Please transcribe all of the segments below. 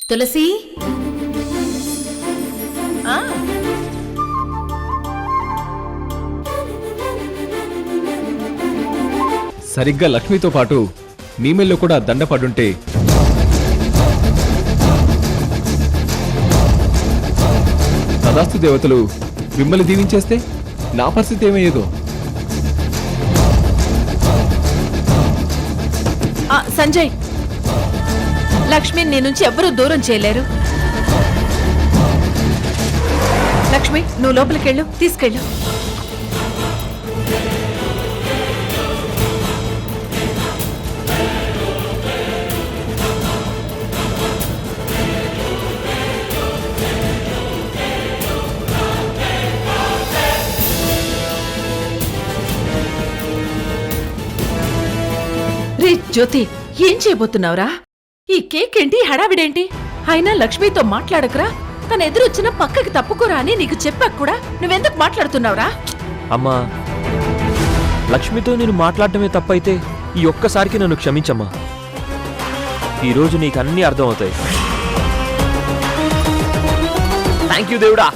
తులసి సరిగ్గా లక్ష్మితో పాటు మీ మెల్లో కూడా దండ పడుంటే తదాస్తు దేవతలు మిమ్మల్ని దీవించేస్తే నా పరిస్థితి ఏమయ్యేదో. సంజయ్, లక్ష్మిని నీ నుంచి ఎవ్వరూ దూరం చేయలేరు. లక్ష్మి, నువ్వు లోపలికెళ్ళు, తీసుకెళ్ళు. రే జ్యోతి, ఏం చేయబోతున్నావురా? ఈ కేక్ ఏంటి, హడావిడేంటి? అయినా లక్ష్మితో మాట్లాడకురా, తన ఎదురొచ్చిన పక్కకి తప్పుకోరా అని నీకు చెప్పాక కూడా నువ్వెందుకు మాట్లాడుతున్నావురా? అమ్మా, లక్ష్మితో నేను మాట్లాడటమే తప్పైతే ఈ ఒక్కసారికి నన్ను క్షమించమ్మా. ఈరోజు నీకు అన్నీ అర్థమవుతాయి. థ్యాంక్ యూ దేవుడా.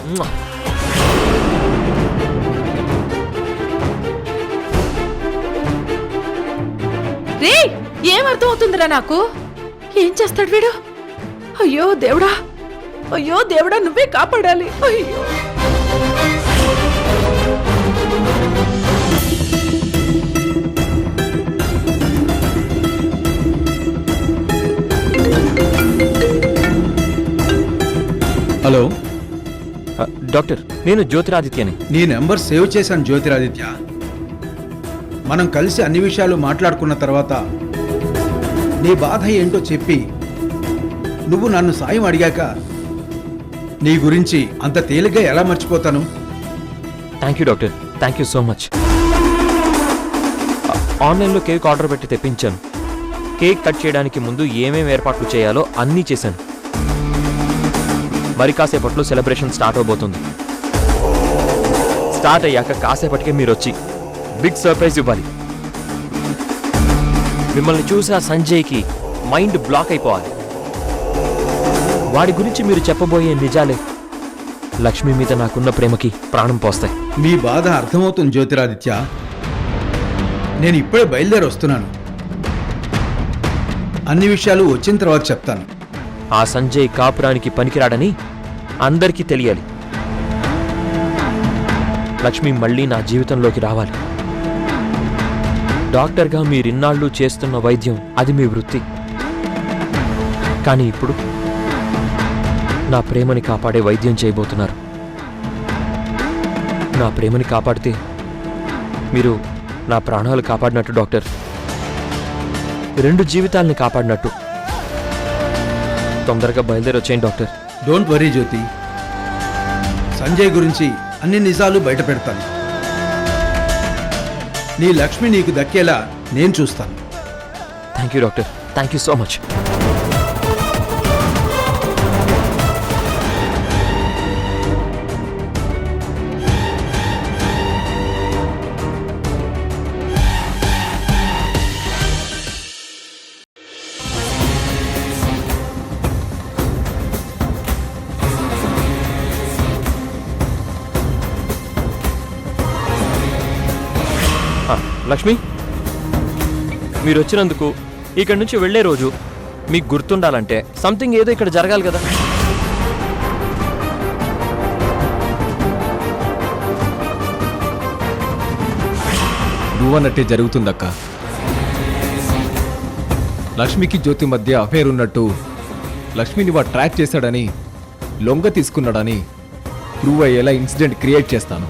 రే, ఏం అర్థమవుతుందిరా నాకు? ఏం చేస్తాడు వీడు? అయ్యో దేవుడా, అయ్యో దేవుడా, నువ్వే కాపాడాలి. అయ్యో, హలో డాక్టర్, నేను జ్యోతిరాదిత్యని. నీ నెంబర్ సేవ్ చేశాను జ్యోతిరాదిత్య. మనం కలిసి అన్ని విషయాలు మాట్లాడుకున్న తర్వాత నీ బాధ ఏంటో చెప్పి నువ్వు నన్ను సాయం అడిగాక నీ గురించి అంత తేలిగ్గా ఎలా మర్చిపోతాను? Thank you doctor, thank you so much. ఆన్లైన్లో కేక్ ఆర్డర్ పెట్టి తెప్పించాను. కేక్ కట్ చేయడానికి ముందు ఏమేమి ఏర్పాట్లు చేయాలో అన్నీ చేశాను. మరి కాసేపట్లో సెలబ్రేషన్ స్టార్ట్ అవబోతుంది. స్టార్ట్ అయ్యాక కాసేపటికే మీరు వచ్చి బిగ్ సర్ప్రైజ్ ఇవ్వాలి. మిమ్మల్ని చూసి ఆ సంజయ్కి మైండ్ బ్లాక్ అయిపోవాలి. వాడి గురించి మీరు చెప్పబోయే నిజాలే లక్ష్మి మీద నాకున్న ప్రేమకి ప్రాణం పోస్తాయి. మీ బాధ అర్థమవుతుంది జ్యోతిరాదిత్య. నేను ఇప్పుడే బయలుదేరి వస్తున్నాను. అన్ని విషయాలు వచ్చిన తర్వాత చెప్తాను. ఆ సంజయ్ కాపురానికి పనికిరాడని అందరికీ తెలియాలి. లక్ష్మి మళ్ళీ నా జీవితంలోకి రావాలి. డాక్టర్గా మీరిన్నాళ్ళు చేస్తున్న వైద్యం అది మీ వృత్తి. కానీ ఇప్పుడు నా ప్రేమని కాపాడే వైద్యం చేయబోతున్నారు. నా ప్రేమని కాపాడితే మీరు నా ప్రాణాలు కాపాడినట్టు డాక్టర్. 2 జీవితాలని కాపాడినట్టు. తొందరగా బయలుదేరి వచ్చేయండి డాక్టర్. డోంట్ వరీ జ్యోతి, సంజయ్ గురించి అన్ని నిజాలు బయట పెడతాను. నీ లక్ష్మి నీకు దక్కేలా నేను చూస్తాను. Thank you doctor, thank you so much. Lakshmi, మీరు వచ్చినందుకు ఇక్కడి నుంచి వెళ్లే రోజు మీకు గుర్తుండాలంటే సంథింగ్ ఏదో ఇక్కడ జరగాలి కదా. నువ్వన్నట్టే జరుగుతుందక్క. లక్ష్మికి జ్యోతి మధ్య అఫేర్ ఉన్నట్టు లక్ష్మిని వాడు ట్రాక్ చేశాడని, లొంగ తీసుకున్నాడని ప్రూవ్ అయ్యేలా ఇన్సిడెంట్ క్రియేట్ చేస్తాను.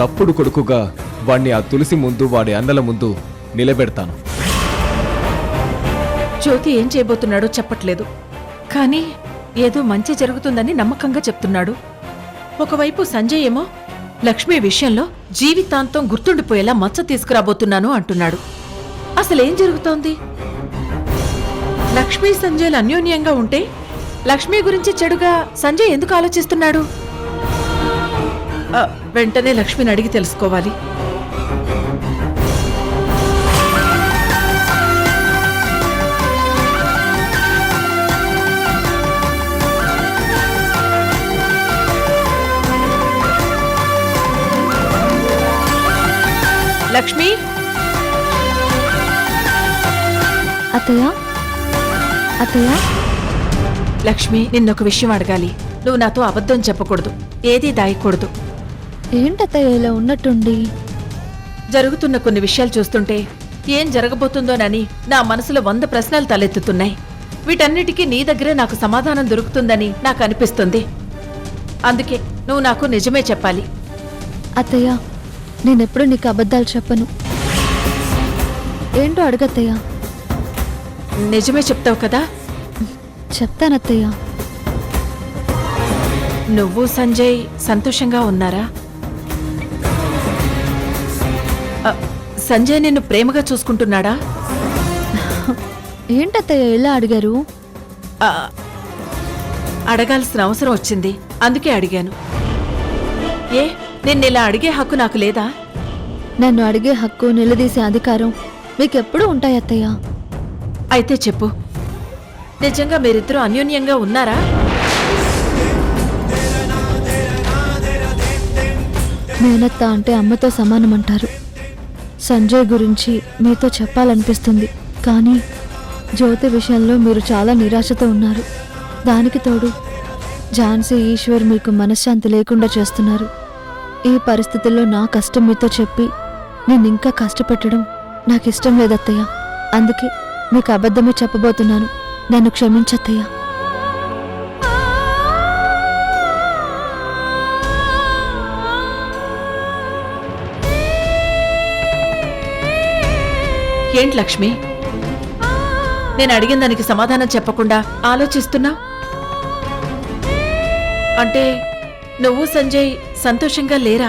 తప్పుడు కొడుకుగా వాణ్ణి ఆ తులసి ముందు, వాడి అన్నల ముందు నిలబెడతాను. జ్యోతి ఏం చేయబోతున్నాడో చెప్పట్లేదు, కానీ ఏదో మంచి జరుగుతుందని నమ్మకంగా చెప్తున్నాడు. ఒకవైపు సంజయ్ ఏమో లక్ష్మి విషయంలో జీవితాంతం గుర్తుండిపోయేలా మచ్చ తీసుకురాబోతున్నాను అంటున్నాడు. అసలేం జరుగుతోంది? లక్ష్మి సంజయ్లు అన్యోన్యంగా ఉంటే లక్ష్మి గురించి చెడుగా సంజయ్ ఎందుకు ఆలోచిస్తున్నాడు? వెంటనే లక్ష్మిని అడిగి తెలుసుకోవాలి. లక్ష్మి అత్తయ్య అత్తయ్య లక్ష్మి నిన్నొక విషయం అడగాలి. నువ్వు నాతో అబద్ధం చెప్పకూడదు, ఏదీ దాయకూడదు. ఏంటత్తయ్య ఇలా ఉన్నట్టుండి? జరుగుతున్న కొన్ని విషయాలు చూస్తుంటే ఏం జరగబోతుందోనని నా మనసులో 100 ప్రశ్నలు తలెత్తుతున్నాయి. వీటన్నిటికీ నీ దగ్గరే నాకు సమాధానం దొరుకుతుందని నాకు అనిపిస్తుంది. అందుకే నువ్వు నాకు నిజమే చెప్పాలి. అత్తయ్య నేనెప్పుడు నీకు అబద్ధాలు చెప్పను. ఏంటో అడగత్తయ్య. నిజమే చెప్తావు కదా? చెప్తానత్తయ్య. నువ్వు సంజయ్ సంతోషంగా ఉన్నారా? సంజయ్ నిన్ను ప్రేమగా చూసుకుంటున్నాడా? ఏంటత్తయ్య ఇలా అడిగారు? ఆ, అడగాల్సిన అవసరం వచ్చింది, అందుకే అడిగాను. ఏ నిన్నిలా అడిగే హక్కు నాకు లేదా? నన్ను అడిగే హక్కు, నిలదీసే అధికారం మీకెప్పుడూ ఉంటాయి అత్తయ్య. అయితే చెప్పు, నిజంగా మీరిద్దరూ అన్యోన్యంగా ఉన్నారా? మేనత్త అంటే అమ్మతో సమానమంటారు. సంజయ్ గురించి మీతో చెప్పాలనిపిస్తుంది, కానీ జ్యోతి విషయంలో మీరు చాలా నిరాశతో ఉన్నారు. దానికి తోడు ఝాన్సీ, ఈశ్వర్ మీకు మనశ్శాంతి లేకుండా చేస్తున్నారు. ఈ పరిస్థితుల్లో నా కష్టం మీతో చెప్పి నేను ఇంకా కష్టపెట్టడం నాకు ఇష్టం లేదత్తయ్య. అందుకే మీకు అబద్ధమే చెప్పబోతున్నాను. నన్ను క్షమించత్తయ్య. ఏంటి లక్ష్మి, నేను అడిగిన దానికి సమాధానం చెప్పకుండా ఆలోచిస్తున్నా? అంటే నువ్వు సంజయ్ సంతోషంగా లేరా?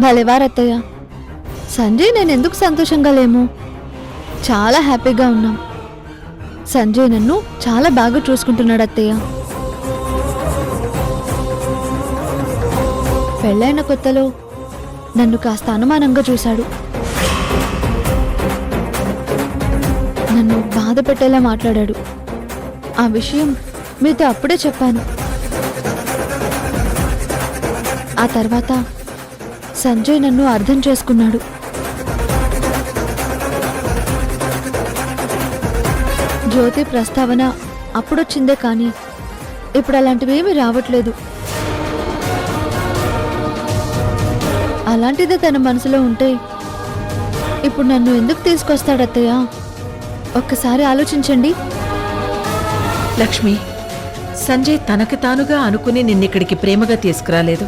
భలేవారత్తయ్య. సంజయ్ నేను ఎందుకు సంతోషంగా లేము? చాలా హ్యాపీగా ఉన్నాం. సంజయ్ నన్ను చాలా బాగా చూసుకుంటున్నాడు అత్తయ్య. పెళ్ళైన కొత్తలో నన్ను కాస్త అనుమానంగా చూశాడు. నన్ను బాధ పెట్టేలా మాట్లాడాడు. ఆ విషయం మీతో అప్పుడే చెప్పాను. ఆ తర్వాత సంజయ్ నన్ను అర్థం చేసుకున్నాడు. జ్యోతి ప్రస్తావన అప్పుడొచ్చిందే కానీ ఇప్పుడు అలాంటివేమీ రావట్లేదు. అలాంటిదే తన మనసులో ఉంటే ఇప్పుడు నన్ను ఎందుకు తీసుకొస్తాడత్తయ్య? ఒక్కసారి ఆలోచించండి. లక్ష్మి, సంజయ్ తనకు తానుగా అనుకుని నిన్నిక్కడికి ప్రేమగా తీసుకురాలేదు.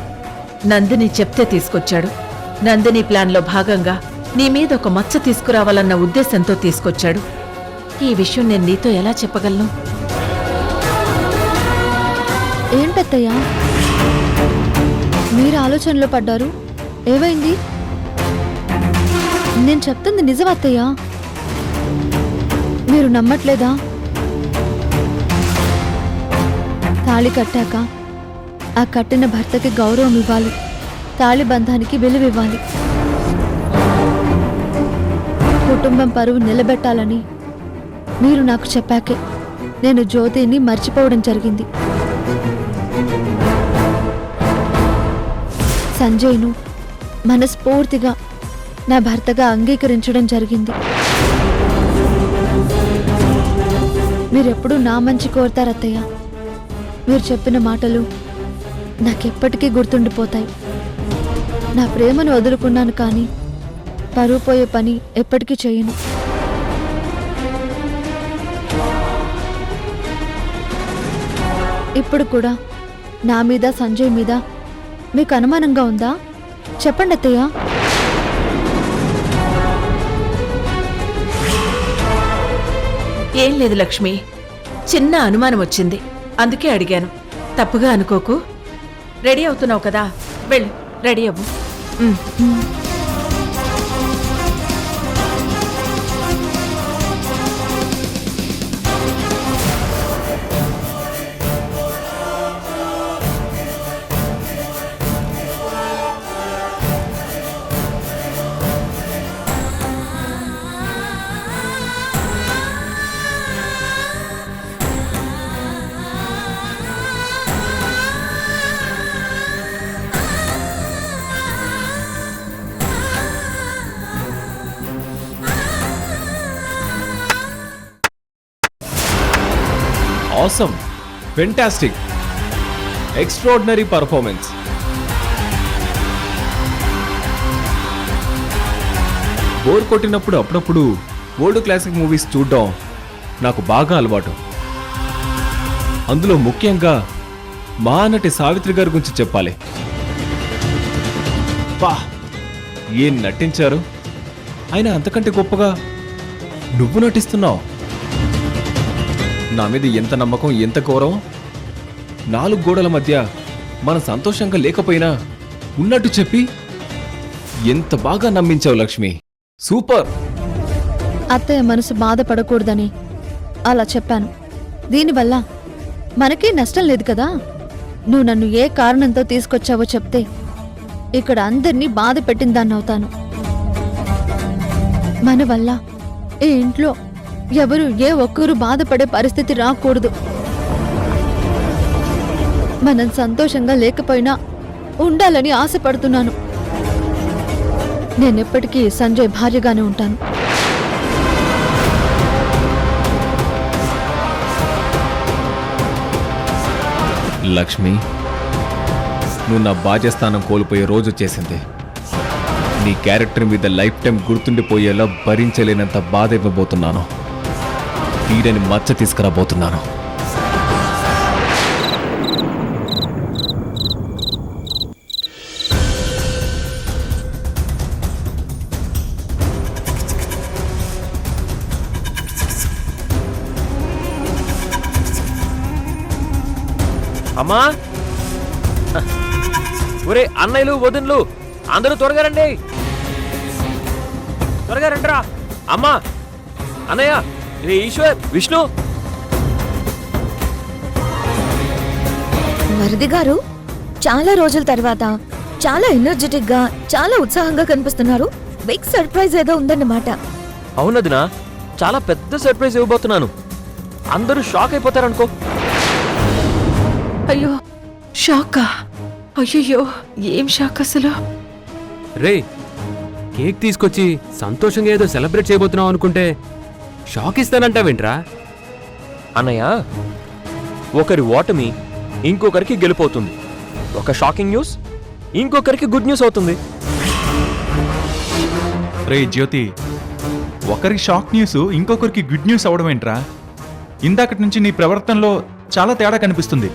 నందిని చెప్తే తీసుకొచ్చాడు. నందిని ప్లాన్లో భాగంగా నీ మీద ఒక మచ్చ తీసుకురావాలన్న ఉద్దేశంతో తీసుకొచ్చాడు. ఈ విషయం నేను నీతో ఎలా చెప్పగలను? ఏంటత్తయ్య మీరు ఆలోచనలో పడ్డారు? ఏమైంది? నేను చెప్తుంది నిజం అత్తయ్య. మీరు నమ్మట్లేదా? తాళి కట్టాక ఆ కట్టిన భర్తకి గౌరవం ఇవ్వాలి, తాళి బంధానికి విలువ ఇవ్వాలి. కుటుంబం పరువు నిలబెట్టాలని మీరు నాకు చెప్పాకే నేను జ్యోతిని మర్చిపోవడం జరిగింది. సంజయ్ను మనస్ఫూర్తిగా నా భర్తగా అంగీకరించడం జరిగింది. మీరెప్పుడూ నా మంచి కోరుతారత్తయ్య. మీరు చెప్పిన మాటలు నాకెప్పటికీ గుర్తుండిపోతాయి. నా ప్రేమను వదులుకున్నాను కానీ పరువు పోయే పని ఎప్పటికీ చేయను. ఇప్పుడు కూడా నా మీద, సంజయ్ మీద మీకు అనుమానంగా ఉందా? చెప్పండి అత్తయ్య. ఏం లేదు లక్ష్మి, చిన్న అనుమానం వచ్చింది, అందుకే అడిగాను. తప్పుగా అనుకోకు. రెడీ అవుతున్నావు కదా, వెళ్ళు, రెడీ అవ్వు. Awesome, fantastic, extraordinary performance. Bore కొట్టినప్పుడు అప్పుడప్పుడు ఓల్డ్ క్లాసిక్ మూవీస్ చూడడం నాకు బాగా అలవాటు. అందులో ముఖ్యంగా మహానటి సావిత్రి గారి గురించి చెప్పాలి. బా, ఏం నటించారు! ఆయన అంతకంటే గొప్పగా నువ్వు నటిస్తున్నావు. నా మీద ఎంత నమ్మకం, ఎంత గౌరవం! 4 గోడల మధ్య మనం సంతోషంగా లేకపోయినా ఉన్నట్టు చెప్పి ఎంత బాగా నమ్మించావు లక్ష్మి. సూపర్! అత్తయ్య మనసు బాధపడకూడదని అలా చెప్పాను. దీనివల్ల మనకే నష్టం లేదు కదా. నువ్వు నన్ను ఏ కారణంతో తీసుకొచ్చావో చెప్తే ఇక్కడ అందరినీ బాధ పెట్టిన దాన్ని అవుతాను. మన వల్ల ఈ ఇంట్లో ఎవరు ఏ ఒక్కరు బాధపడే పరిస్థితి రాకూడదు. మనం సంతోషంగా లేకపోయినా ఉండాలని ఆశపడుతున్నాను. నేనెప్పటికీ సంజయ్ భార్యగానే ఉంటాను. లక్ష్మి, నువ్వు నా బాధ్యస్థానం కోల్పోయే రోజు వచ్చేసింది. నీ క్యారెక్టర్ మీద లైఫ్ టైం గుర్తుండిపోయేలా భరించలేనంత బాధ ఇవ్వబోతున్నాను. తీరని మచ్చ తీసుకురాబోతున్నాను. అమ్మా, ఒరే అన్నయ్యలు వదిన్లు అందరూ త్వరగా రండి, త్వరగా రండిరా. అమ్మా, అన్నయ్య, రే ఈశ్వర్, విష్ణు. వరది గారు, చాలా రోజుల తర్వాత చాలా ఎనర్జెటిక్ గా, చాలా ఉత్సాహంగా కనిపిస్తున్నారు. బిగ్ సర్ప్రైజ్ ఏదో ఉందన్నమాట. అవునదినా, చాలా పెద్ద సర్ప్రైజ్ ఇవ్వబోతున్నాను. అందరూ షాక్ అయిపోతారనుకో. అయ్యో, షాకా? అయ్యయ్యో, ఏం షాక్ అసలు! రే, కేక్ తీసుకొచ్చి సంతోషంగా ఏదో సెలబ్రేట్ చేయబోతున్నావు అనుకుంటే షాక్ ఇస్తానంటావేంట్రా? అన్నయ్య, ఒకరి ఓటమి ఇంకొకరికి గెలుపోతుంది. ఒక షాకింగ్ న్యూస్ ఇంకొకరికి గుడ్ న్యూస్ అవుతుంది. రే జ్యోతి, ఒకరికి షాక్ న్యూస్ ఇంకొకరికి గుడ్ న్యూస్ అవడం ఏంట్రా? ఇందాకటి నుంచి నీ ప్రవర్తనలో చాలా తేడా కనిపిస్తుంది.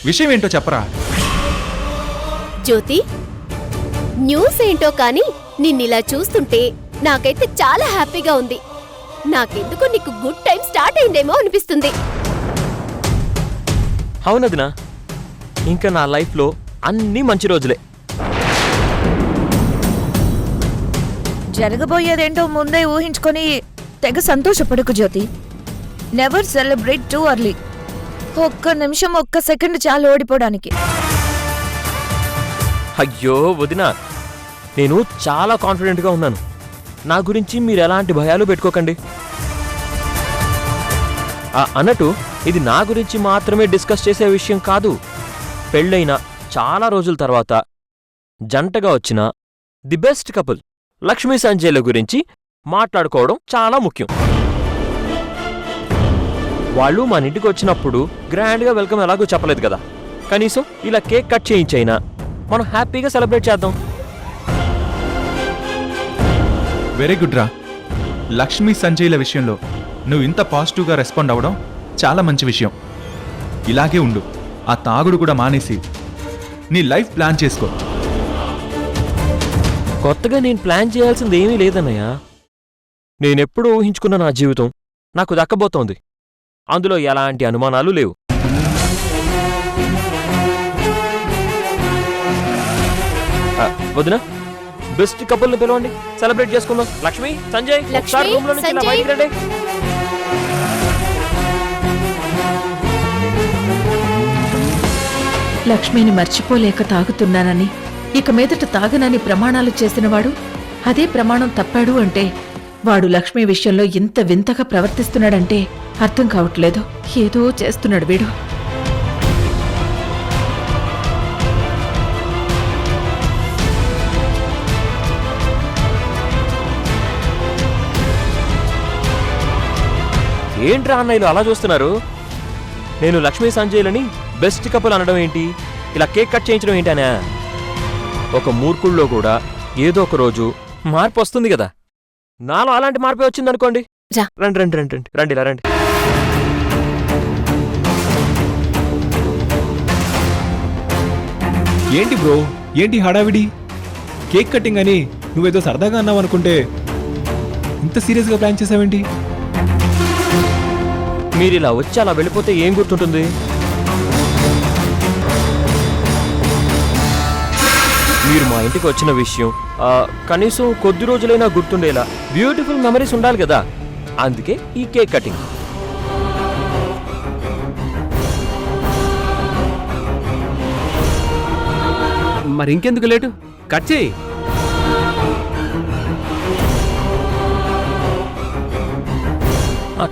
విషయం ఏంటో చెప్పరా? జ్యోతి, న్యూస్ ఏంటో కానీ నిన్నిలా చూస్తుంటే నాకైతే చాలా హ్యాపీగా ఉంది. నాకెందుకు నీకు గుడ్ టైం స్టార్ట్ అయిందేమో అనిపిస్తుంది. అవునదినా, ఇంకా నా లైఫ్లో అన్నీ మంచి రోజులే. జరగబోయేదేంటో ముందే ఊహించుకొని తెగ సంతోషపడకు Jyothi. Never celebrate too early. ఒక్క నిమిషం, ఒక్క సెకండ్ చాలు ఓడిపోవడానికి. అయ్యో వదినా, నేను చాలా కాన్ఫిడెంట్గా ఉన్నాను. నా గురించి మీరు ఎలాంటి భయాలు పెట్టుకోకండి. అన్నట్టు ఇది నా గురించి మాత్రమే డిస్కస్ చేసే విషయం కాదు. పెళ్ళైన చాలా రోజుల తర్వాత జంటగా వచ్చిన ది బెస్ట్ కపుల్ లక్ష్మీ సంజయ్ల గురించి మాట్లాడుకోవడం చాలా ముఖ్యం. వాళ్ళు మన ఇంటికి వచ్చినప్పుడు గ్రాండ్గా వెల్కమ్ ఎలాగో చెప్పలేదు కదా. కనీసం ఇలా కేక్ కట్ చేయించైనా మనం హ్యాపీగా సెలబ్రేట్ చేద్దాం. వెరీ గుడ్ రా. లక్ష్మీ సంజయ్ల విషయంలో నువ్వు ఇంత పాజిటివ్గా రెస్పాండ్ అవ్వడం చాలా మంచి విషయం. ఇలాగే ఉండు. ఆ తాగుడు కూడా మానేసి నీ లైఫ్ ప్లాన్ చేసుకో. కొత్తగా నేను ప్లాన్ చేయాల్సింది ఏమీ లేదన్నయ్య. నేనెప్పుడు ఊహించుకున్న నా జీవితం నాకు దక్కబోతోంది. అందులో ఎలాంటి అనుమానాలు లేవు. వదినా, బెస్ట్ కపుల్ని పిలవండి, సెలబ్రేట్ చేసుకుందాం. లక్ష్మి, సంజయ్, ఒకసారి రూమ్ లో నుంచి ఇలా బయటికి రండి. లక్ష్మిని మర్చిపోలేక తాగుతున్నానని, ఇక మీదట తాగనని ప్రమాణాలు చేసినవాడు అదే ప్రమాణం తప్పాడు అంటే వాడు లక్ష్మి విషయంలో ఇంత వింతగా ప్రవర్తిస్తున్నాడంటే అర్థం కావట్లేదు. ఏదో చేస్తున్నాడు వీడు. ఏంట్రా అన్నయ్యలు అలా చూస్తున్నారు? నేను లక్ష్మీ సంజయ్లని బెస్ట్ కపుల్ అనడం ఏంటి, ఇలా కేక్ కట్ చేయించడం ఏంటనా? ఒక మూర్ఖుల్లో కూడా ఏదో ఒక రోజు మార్పు వస్తుంది కదా. నాలో అలాంటి మార్పే వచ్చిందనుకోండి. రా. రండి రండి రండి రండి రండి ఇలా రండి. ఏంటి బ్రో, ఏంటి హడావిడి? కేక్ కటింగ్ అని నువ్వేదో సరదాగా అన్నావు అనుకుంటే ఇంత సీరియస్గా ప్లాన్ చేసావేంటి? మీరు ఇలా వచ్చి అలా వెళ్ళిపోతే ఏం గుర్తుంటుంది? మీరు మా ఇంటికి వచ్చిన విషయం కనీసం కొద్ది రోజులైనా గుర్తుండేలా బ్యూటిఫుల్ మెమరీస్ ఉండాలి కదా. అందుకే ఈ కేక్ కటింగ్. మరి ఇంకెందుకు లేటు, కట్ చేయి.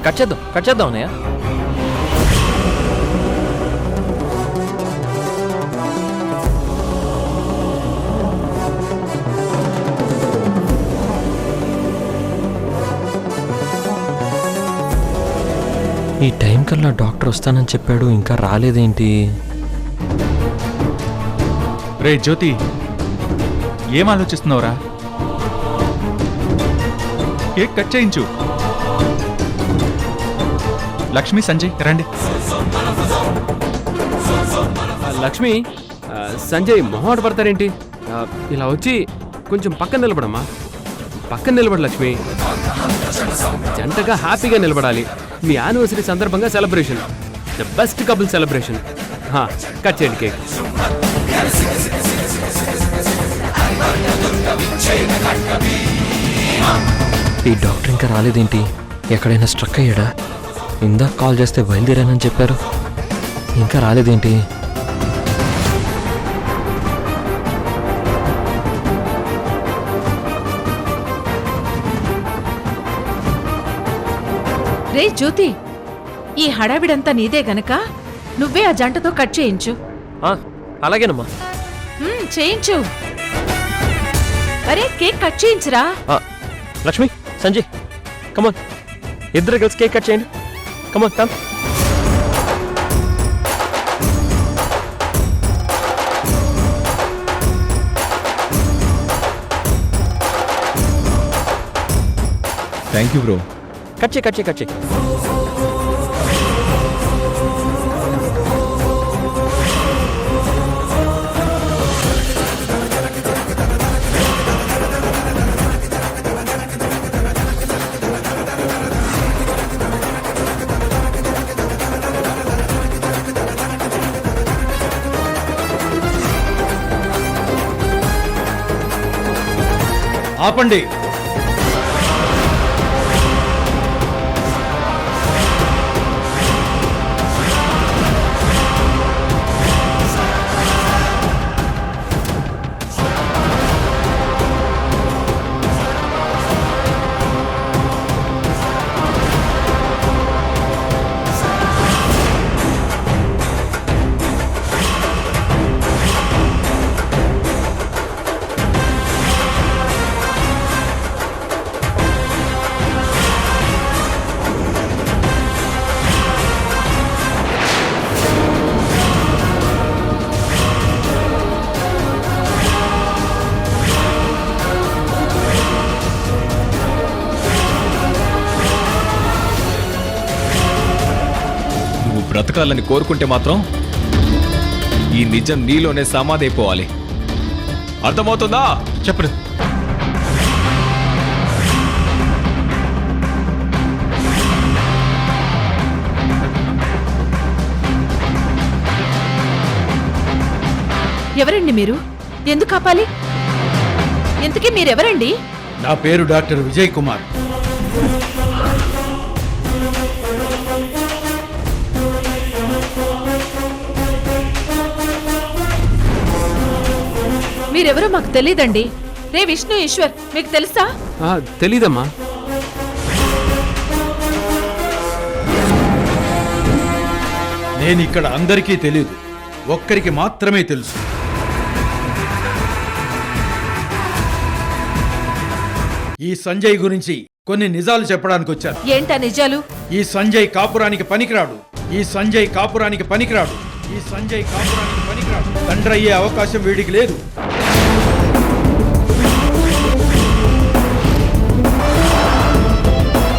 కట్ చేద్దాం అన్నయ్య. ఈ టైం కల్లా డాక్టర్ వస్తానని చెప్పాడు, ఇంకా రాలేదేంటి? రే జ్యోతి, ఏం ఆలోచిస్తున్నావురా? కేక్ కట్ చేయించు. లక్ష్మి, సంజయ్ రండి. లక్ష్మి, సంజయ్ మొహమాట పడతారేంటి? ఇలా వచ్చి కొంచెం పక్కన నిలబడమ్మా. పక్కన నిలబడు లక్ష్మి. జంటగా హ్యాపీగా నిలబడాలి. మీ యానివర్సరీ సందర్భంగా celebration, the best couple celebration. Cut చేయండి కేక్. ఈ డాక్టర్ ఇంకా రాలేదేంటి? ఎక్కడైనా స్ట్రక్ అయ్యాడా? ఇందాక కాల్ చేస్తే బయలుదేరానని చెప్పారు, ఇంకా రాలేదేంటి? రే జ్యోతి, ఈ హడావిడంతా నీదే గనక నువ్వే ఆ జంటతో కట్ చేయించు. అలాగేనమ్మా. చేయించు. అరే కేక్ కట్ చేయించురా. లక్ష్మి, సంజయ్, కమాన్, ఇద్దరు కలిసి కేక్ కట్ చేయండి. Come on, come. Thank you bro. Cut చేయి. ఆపండి. బ్రతకాలని కోరుకుంటే మాత్రం ఈ నిజం నీలోనే సమాధైపోవాలి. అర్థమవుతుందా? చెప్పడు. ఎవరండి మీరు? ఎందుకు ఆపాలి? ఇంతకీ మీరెవరండి? నా పేరు డాక్టర్ విజయ్ కుమార్. మీరెవరో మాకు తెలీదండి. రే విష్ణు, ఈశ్వర్, మీకు తెలుసా? తెలీదమ్మా. నేను ఇక్కడ అందరికీ తెలియదు, ఒక్కరికి మాత్రమే తెలుసు. ఈ సంజయ్ గురించి కొన్ని నిజాలు చెప్పడానికి వచ్చాను. ఏంటా నిజాలు? ఈ సంజయ్ కాపురానికి పనికిరాడు. ఈ సంజయ్ కాపురానికి పనికిరాడు. ఈ సంజయ్ కాపురానికి పనికిరాడు. తండ్రి అయ్యే అవకాశం వీడికి లేదు.